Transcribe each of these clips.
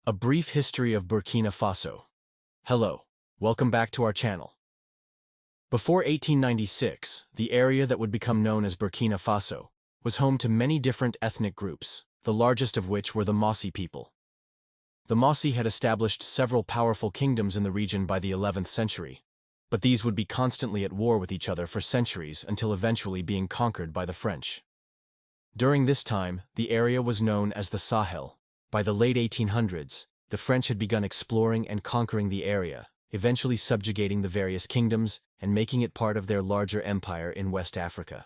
A brief history of Burkina Faso. Hello, welcome back to our channel. Before 1896, the area that would become known as Burkina Faso was home to many different ethnic groups, the largest of which were the Mossi people. The Mossi had established several powerful kingdoms in the region by the 11th century, but these would be constantly at war with each other for centuries until eventually being conquered by the French. During this time, the area was known as the Sahel. By the late 1800s, the French had begun exploring and conquering the area, eventually subjugating the various kingdoms and making it part of their larger empire in West Africa.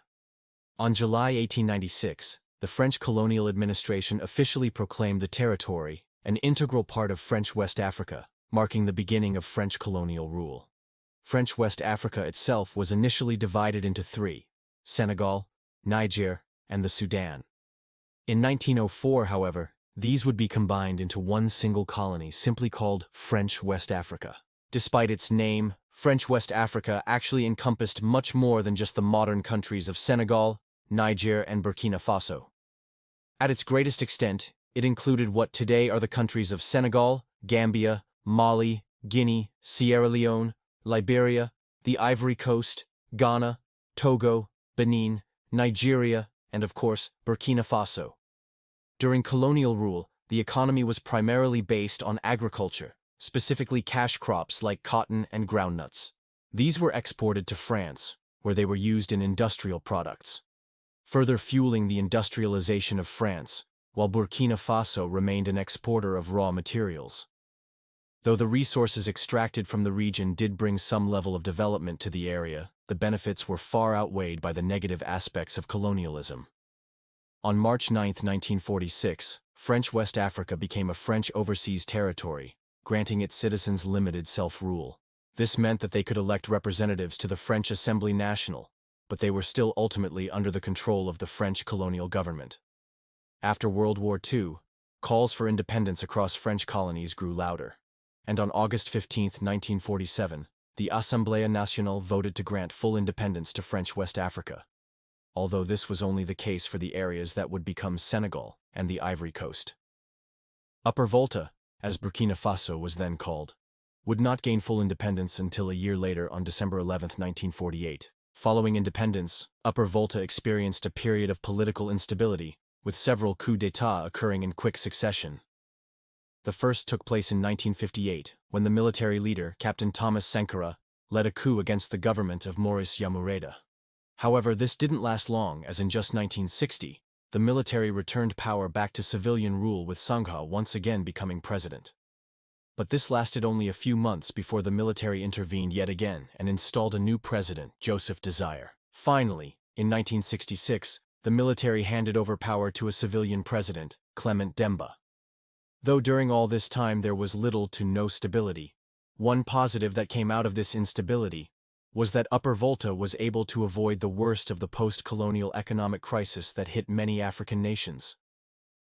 On July 1896, the French colonial administration officially proclaimed the territory an integral part of French West Africa, marking the beginning of French colonial rule. French West Africa itself was initially divided into three: Senegal, Niger, and the Sudan. In 1904, however, these would be combined into one single colony simply called French West Africa. Despite its name, French West Africa actually encompassed much more than just the modern countries of Senegal, Niger, and Burkina Faso. At its greatest extent, it included what today are the countries of Senegal, Gambia, Mali, Guinea, Sierra Leone, Liberia, the Ivory Coast, Ghana, Togo, Benin, Nigeria, and of course, Burkina Faso. During colonial rule, the economy was primarily based on agriculture, specifically cash crops like cotton and groundnuts. These were exported to France, where they were used in industrial products, further fueling the industrialization of France, while Burkina Faso remained an exporter of raw materials. Though the resources extracted from the region did bring some level of development to the area, the benefits were far outweighed by the negative aspects of colonialism. On March 9, 1946, French West Africa became a French overseas territory, granting its citizens limited self-rule. This meant that they could elect representatives to the French Assembly Nationale, but they were still ultimately under the control of the French colonial government. After World War II, calls for independence across French colonies grew louder, and on August 15, 1947, the Assemblée Nationale voted to grant full independence to French West Africa, although this was only the case for the areas that would become Senegal and the Ivory Coast. Upper Volta, as Burkina Faso was then called, would not gain full independence until a year later on December 11, 1948. Following independence, Upper Volta experienced a period of political instability, with several coups d'état occurring in quick succession. The first took place in 1958, when the military leader, Captain Thomas Sankara, led a coup against the government of Maurice Yamoureda. However, this didn't last long, as in just 1960, the military returned power back to civilian rule with Sankara once again becoming president. But this lasted only a few months before the military intervened yet again and installed a new president, Joseph Desire. Finally, in 1966, the military handed over power to a civilian president, Clement Demba. Though during all this time there was little to no stability, one positive that came out of this instability was that Upper Volta was able to avoid the worst of the post-colonial economic crisis that hit many African nations.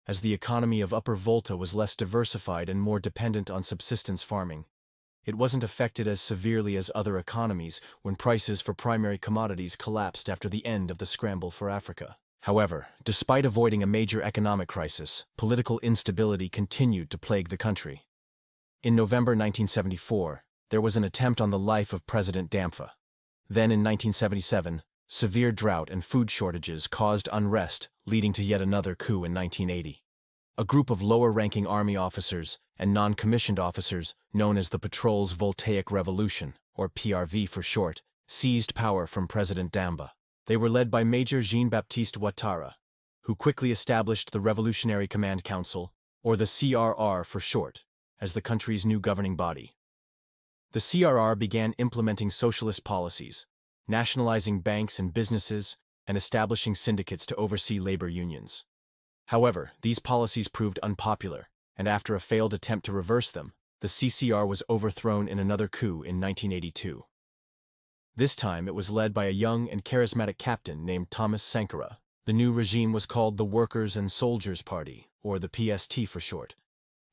As the economy of Upper Volta was less diversified and more dependent on subsistence farming, it wasn't affected as severely as other economies when prices for primary commodities collapsed after the end of the scramble for Africa. However, despite avoiding a major economic crisis, political instability continued to plague the country. In November 1974, there was an attempt on the life of President Damfa. Then in 1977, severe drought and food shortages caused unrest, leading to yet another coup in 1980. A group of lower-ranking army officers and non-commissioned officers, known as the Patrol's Voltaic Revolution, or PRV for short, seized power from President Damba. They were led by Major Jean-Baptiste Ouattara, who quickly established the Revolutionary Command Council, or the CRR for short, as the country's new governing body. The CRR began implementing socialist policies, nationalizing banks and businesses, and establishing syndicates to oversee labor unions. However, these policies proved unpopular, and after a failed attempt to reverse them, the CCR was overthrown in another coup in 1982. This time it was led by a young and charismatic captain named Thomas Sankara. The new regime was called the Workers' and Soldiers' Party, or the PST for short,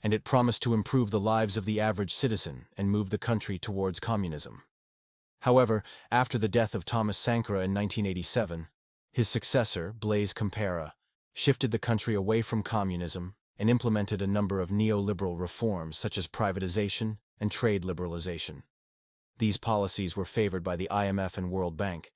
and it promised to improve the lives of the average citizen and move the country towards communism. However, after the death of Thomas Sankara in 1987, his successor, Blaise Compaoré, shifted the country away from communism and implemented a number of neoliberal reforms such as privatization and trade liberalization. These policies were favored by the IMF and World Bank,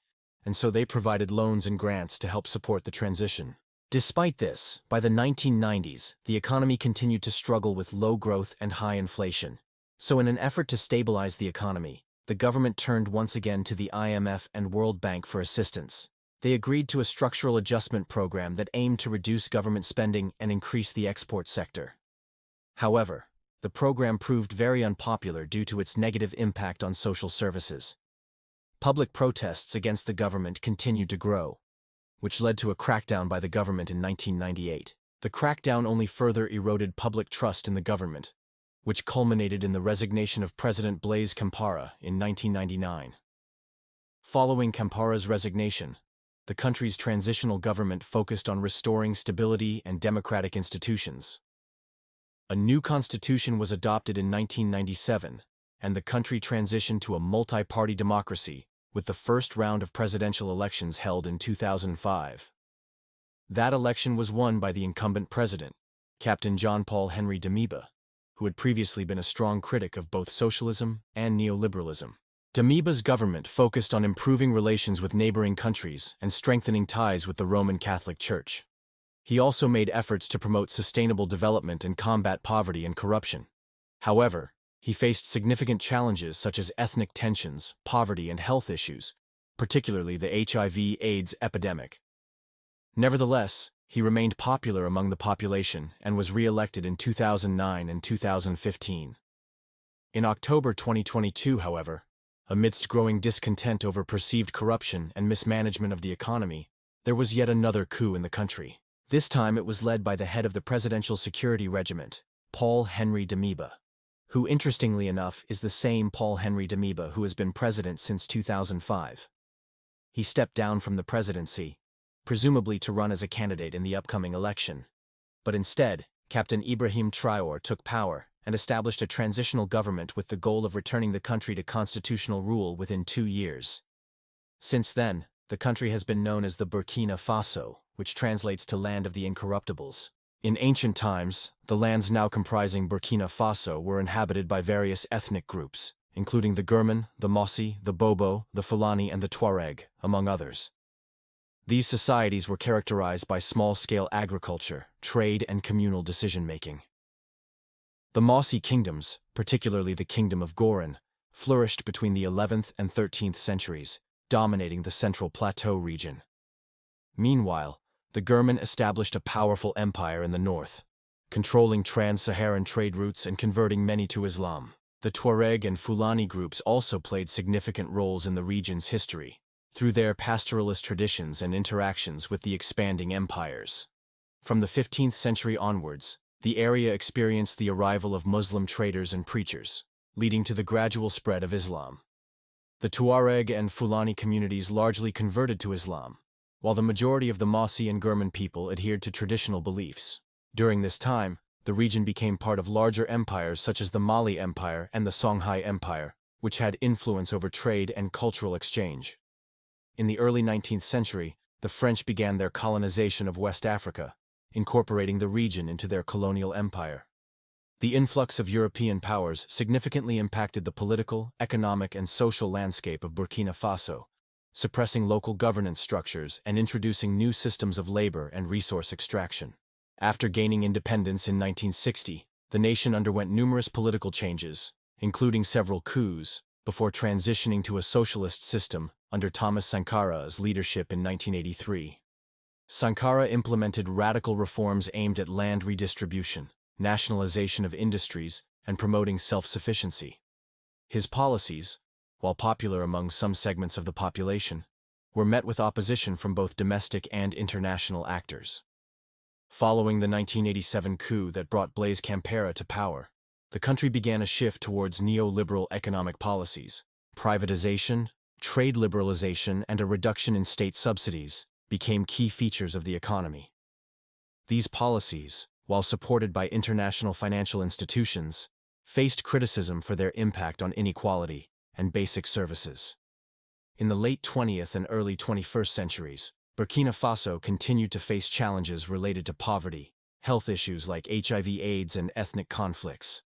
and so they provided loans and grants to help support the transition. Despite this, by the 1990s, the economy continued to struggle with low growth and high inflation. So in an effort to stabilize the economy, the government turned once again to the IMF and World Bank for assistance. They agreed to a structural adjustment program that aimed to reduce government spending and increase the export sector. However, the program proved very unpopular due to its negative impact on social services. Public protests against the government continued to grow, which led to a crackdown by the government in 1998. The crackdown only further eroded public trust in the government, which culminated in the resignation of President Blaise Compaoré in 1999. Following Compaoré's resignation, the country's transitional government focused on restoring stability and democratic institutions. A new constitution was adopted in 1997, and the country transitioned to a multi-party democracy, with the first round of presidential elections held in 2005. That election was won by the incumbent president, Captain Jean-Paul Henri Damiba, who had previously been a strong critic of both socialism and neoliberalism. Damiba's government focused on improving relations with neighboring countries and strengthening ties with the Roman Catholic Church. He also made efforts to promote sustainable development and combat poverty and corruption. However, he faced significant challenges such as ethnic tensions, poverty, and health issues, particularly the HIV/AIDS epidemic. Nevertheless, he remained popular among the population and was re-elected in 2009 and 2015. In October 2022, however, amidst growing discontent over perceived corruption and mismanagement of the economy, there was yet another coup in the country. This time it was led by the head of the Presidential Security Regiment, Paul Henri Damiba, who interestingly enough is the same Paul Henri Damiba who has been president since 2005. He stepped down from the presidency, presumably to run as a candidate in the upcoming election. But instead, Captain Ibrahim Traoré took power and established a transitional government with the goal of returning the country to constitutional rule within 2 years. Since then, the country has been known as the Burkina Faso, which translates to Land of the Incorruptibles. In ancient times, the lands now comprising Burkina Faso were inhabited by various ethnic groups, including the Gurman, the Mossi, the Bobo, the Fulani, and the Tuareg, among others. These societies were characterized by small-scale agriculture, trade, and communal decision-making. The Mossi Kingdoms, particularly the Kingdom of Goran, flourished between the 11th and 13th centuries, dominating the Central Plateau region. Meanwhile, the Gurman established a powerful empire in the north, controlling trans-Saharan trade routes and converting many to Islam. The Tuareg and Fulani groups also played significant roles in the region's history, through their pastoralist traditions and interactions with the expanding empires. From the 15th century onwards, the area experienced the arrival of Muslim traders and preachers, leading to the gradual spread of Islam. The Tuareg and Fulani communities largely converted to Islam, while the majority of the Mossi and Gurman people adhered to traditional beliefs. During this time, the region became part of larger empires such as the Mali Empire and the Songhai Empire, which had influence over trade and cultural exchange. In the early 19th century, the French began their colonization of West Africa, incorporating the region into their colonial empire. The influx of European powers significantly impacted the political, economic, and social landscape of Burkina Faso, suppressing local governance structures and introducing new systems of labor and resource extraction. After gaining independence in 1960, the nation underwent numerous political changes, including several coups, before transitioning to a socialist system under Thomas Sankara's leadership in 1983. Sankara implemented radical reforms aimed at land redistribution, nationalization of industries, and promoting self-sufficiency. His policies, while popular among some segments of the population, were met with opposition from both domestic and international actors. Following the 1987 coup that brought Blaise Compaoré to power, the country began a shift towards neoliberal economic policies. Privatization, trade liberalization, and a reduction in state subsidies became key features of the economy. These policies, while supported by international financial institutions, faced criticism for their impact on inequality and basic services. In the late 20th and early 21st centuries, Burkina Faso continued to face challenges related to poverty, health issues like HIV/AIDS and ethnic conflicts.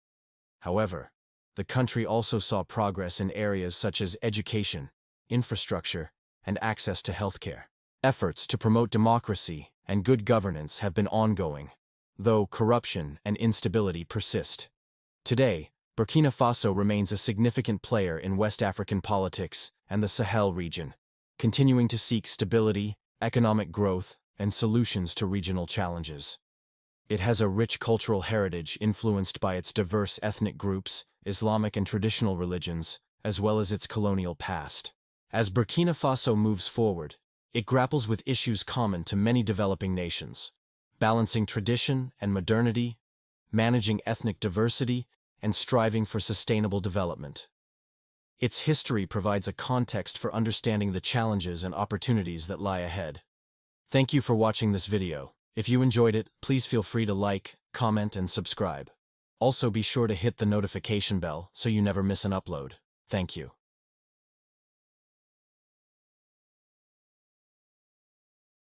However, the country also saw progress in areas such as education, infrastructure, and access to healthcare. Efforts to promote democracy and good governance have been ongoing, though corruption and instability persist. Today, Burkina Faso remains a significant player in West African politics and the Sahel region, continuing to seek stability, economic growth, and solutions to regional challenges. It has a rich cultural heritage influenced by its diverse ethnic groups, Islamic and traditional religions, as well as its colonial past. As Burkina Faso moves forward, it grapples with issues common to many developing nations, balancing tradition and modernity, managing ethnic diversity, and striving for sustainable development. Its history provides a context for understanding the challenges and opportunities that lie ahead. Thank you for watching this video. If you enjoyed it, please feel free to like, comment, and subscribe. Also be sure to hit the notification bell so you never miss an upload. Thank you.